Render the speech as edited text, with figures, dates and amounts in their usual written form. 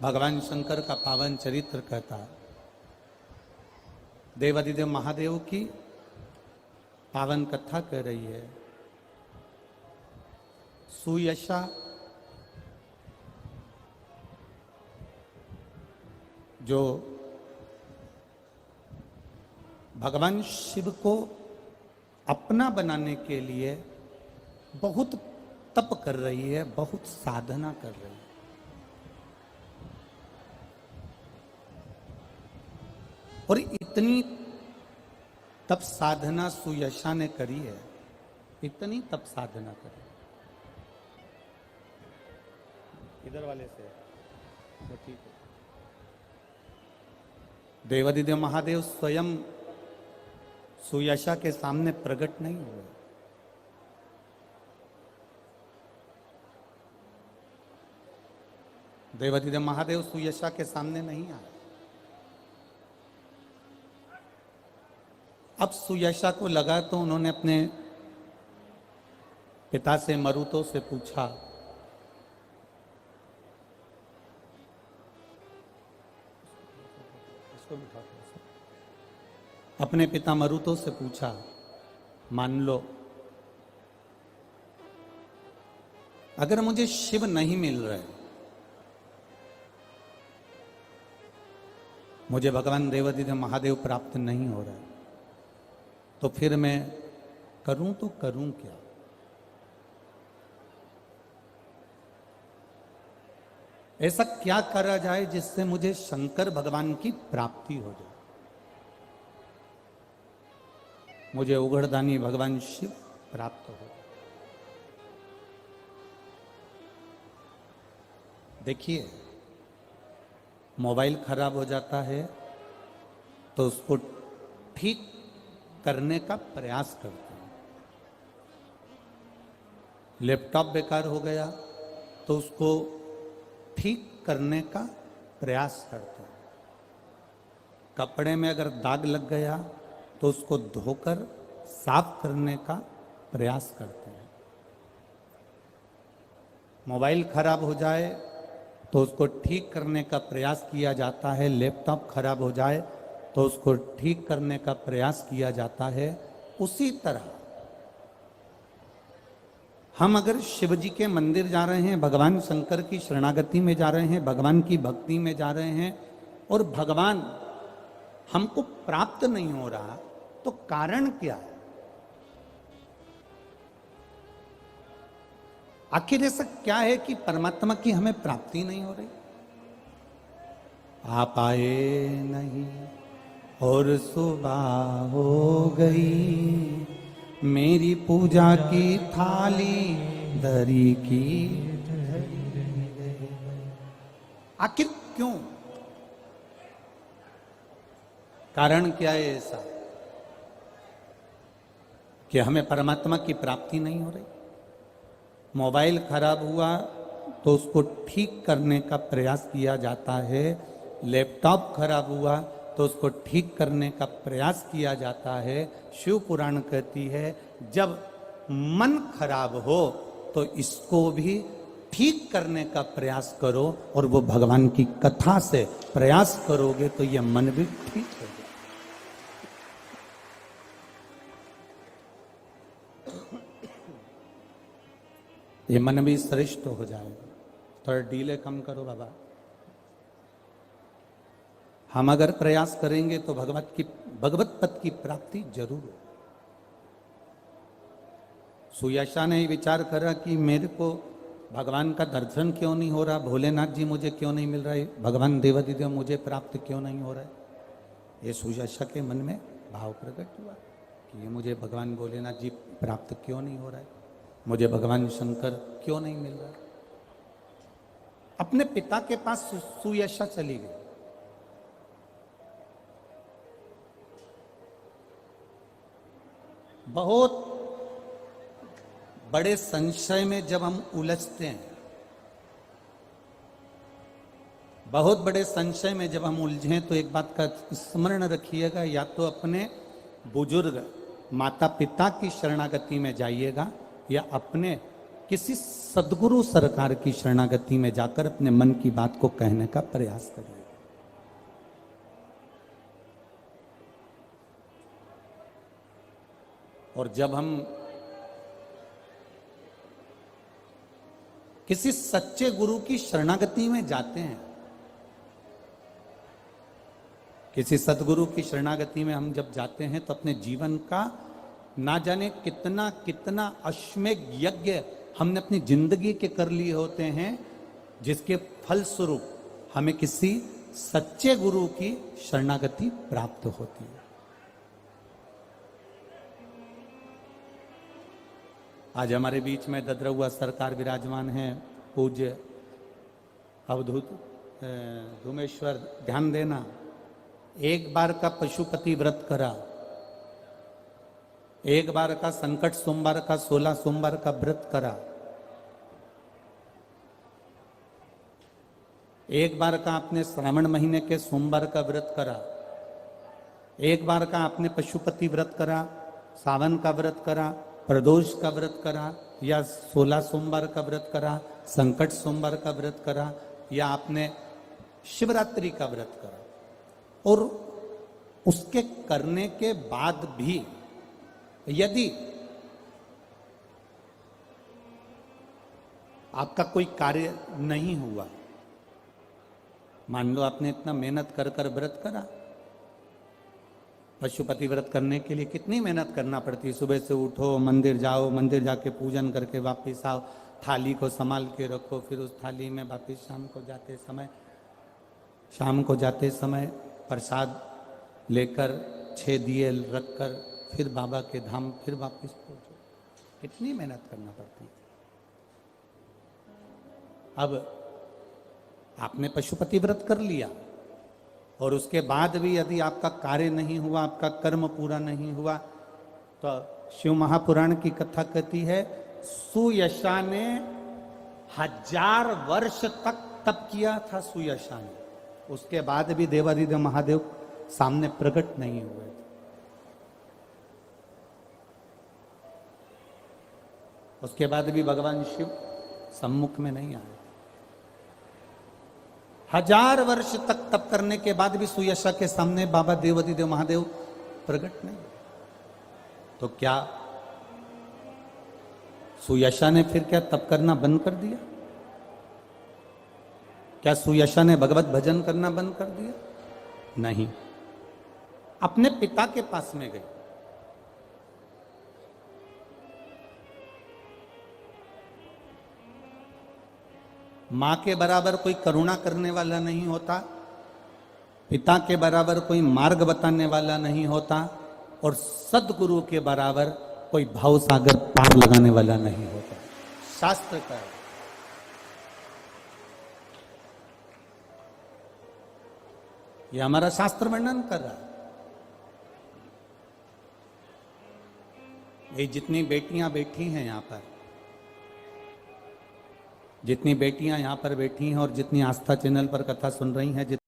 भगवान शंकर का पावन चरित्र कहता है। देवादिदेव महादेव की पावन कथा कह रही है। सुयशा जो भगवान शिव को अपना बनाने के लिए बहुत तप कर रही है, बहुत साधना कर रही है। और इतनी तप साधना सुयशा ने करी है, इतनी तप साधना करी। इधर वाले से तो ठीक है। देवादिदेव महादेव स्वयं सुयशा के सामने प्रकट नहीं हुए। देवादिदेव महादेव सुयशा के सामने नहीं आए। अब सुयशा को लगा तो उन्होंने अपने पिता से मरुतो से पूछा, अपने पिता मरुतो से पूछा, मान लो अगर मुझे शिव नहीं मिल रहे, मुझे भगवान देवादिदेव महादेव प्राप्त नहीं हो रहा है, तो फिर मैं करूं तो करूं क्या? ऐसा क्या करा जाए जिससे मुझे शंकर भगवान की प्राप्ति हो जाए, मुझे उघड़दानी भगवान शिव प्राप्त हो। देखिए, मोबाइल खराब हो जाता है तो उसको ठीक करने का प्रयास करते हैं। लैपटॉप बेकार हो गया तो उसको ठीक करने का प्रयास करते हैं। कपड़े में अगर दाग लग गया तो उसको धोकर साफ करने का प्रयास करते हैं। मोबाइल खराब हो जाए तो उसको ठीक करने का प्रयास किया जाता है। लैपटॉप खराब हो जाए तो उसको ठीक करने का प्रयास किया जाता है। उसी तरह हम अगर शिव जी के मंदिर जा रहे हैं, भगवान शंकर की शरणागति में जा रहे हैं, भगवान की भक्ति में जा रहे हैं और भगवान हमको प्राप्त नहीं हो रहा, तो कारण क्या है? आखिर ऐसा क्या है कि परमात्मा की हमें प्राप्ति नहीं हो रही? आप आए नहीं और सुबह हो गई, मेरी पूजा की थाली धरी की। आखिर क्यों? कारण क्या है ऐसा कि हमें परमात्मा की प्राप्ति नहीं हो रही? मोबाइल खराब हुआ तो उसको ठीक करने का प्रयास किया जाता है। लैपटॉप खराब हुआ तो उसको ठीक करने का प्रयास किया जाता है। शिव पुराण कहती है जब मन खराब हो तो इसको भी ठीक करने का प्रयास करो, और वो भगवान की कथा से प्रयास करोगे तो ये मन भी ठीक हो जाए। ये मन भी श्रेष्ठ हो जाएगा। थोड़ा डीले कम करो बाबा। हम अगर प्रयास करेंगे तो भगवत पद की प्राप्ति जरूर हो। सुयशा ने विचार करा कि मेरे को भगवान का दर्शन क्यों नहीं हो रहा, भोलेनाथ जी मुझे क्यों नहीं मिल रहा है, भगवान देवादिदेव मुझे प्राप्त क्यों नहीं हो रहा है। ये सुयशा के मन में भाव प्रकट हुआ कि ये मुझे भगवान भोलेनाथ जी प्राप्त क्यों नहीं हो रहा है, मुझे भगवान शंकर क्यों नहीं मिल रहा। अपने पिता के पास सुयशा चली गई। बहुत बड़े संशय में जब हम उलझते हैं, बहुत बड़े संशय में जब हम उलझें तो एक बात का स्मरण रखिएगा, या तो अपने बुजुर्ग माता पिता की शरणागति में जाइएगा या अपने किसी सदगुरु सरकार की शरणागति में जाकर अपने मन की बात को कहने का प्रयास करिए। और जब हम किसी सच्चे गुरु की शरणागति में जाते हैं, किसी सदगुरु की शरणागति में हम जब जाते हैं, तो अपने जीवन का ना जाने कितना कितना अश्वमेध यज्ञ हमने अपनी जिंदगी के कर लिए होते हैं, जिसके फलस्वरूप हमें किसी सच्चे गुरु की शरणागति प्राप्त होती है। आज हमारे बीच में ददरहुआ सरकार विराजमान हैं, पूज्य अवधूत धूमेश्वर। ध्यान देना, एक बार का पशुपति व्रत करा, एक बार का संकट सोमवार का 16 सोमवार का व्रत करा, एक बार का आपने श्रावण महीने के सोमवार का व्रत करा, एक बार का आपने पशुपति व्रत करा, सावन का व्रत करा, प्रदोष का व्रत करा, या 16 सोमवार का व्रत करा, संकट सोमवार का व्रत करा, या आपने शिवरात्रि का व्रत करा, और उसके करने के बाद भी यदि आपका कोई कार्य नहीं हुआ, मान लो आपने इतना मेहनत कर कर व्रत करा, पशुपति व्रत करने के लिए कितनी मेहनत करना पड़ती है। सुबह से उठो, मंदिर जाओ, मंदिर जाके पूजन करके वापस आओ, थाली को संभाल के रखो, फिर उस थाली में वापस शाम को जाते समय प्रसाद लेकर 6 दिए रखकर फिर बाबा के धाम फिर वापस पहुंचो। कितनी मेहनत करना पड़ती है। अब आपने पशुपति व्रत कर लिया, और उसके बाद भी यदि आपका कार्य नहीं हुआ, आपका कर्म पूरा नहीं हुआ, तो शिव महापुराण की कथा कहती है, सुयशा ने 1000 वर्ष तक तप किया था। सुयशा ने, उसके बाद भी देवादिदेव महादेव सामने प्रकट नहीं हुए। उसके बाद भी भगवान शिव सम्मुख में नहीं आए। 1000 वर्ष तक तप करने के बाद भी सुयशा के सामने बाबा देवादिदेव महादेव प्रकट नहीं। तो क्या सुयशा ने फिर क्या तप करना बंद कर दिया? क्या सुयशा ने भगवत भजन करना बंद कर दिया? नहीं, अपने पिता के पास में गई। मां के बराबर कोई करुणा करने वाला नहीं होता, पिता के बराबर कोई मार्ग बताने वाला नहीं होता, और सदगुरु के बराबर कोई भाव सागर पार लगाने वाला नहीं होता। शास्त्र का है। ये हमारा शास्त्र वर्णन कर रहा है। ये जितनी बेटियां बैठी हैं यहाँ पर, जितनी बेटियां यहाँ पर बैठी हैं और जितनी आस्था चैनल पर कथा सुन रही हैं,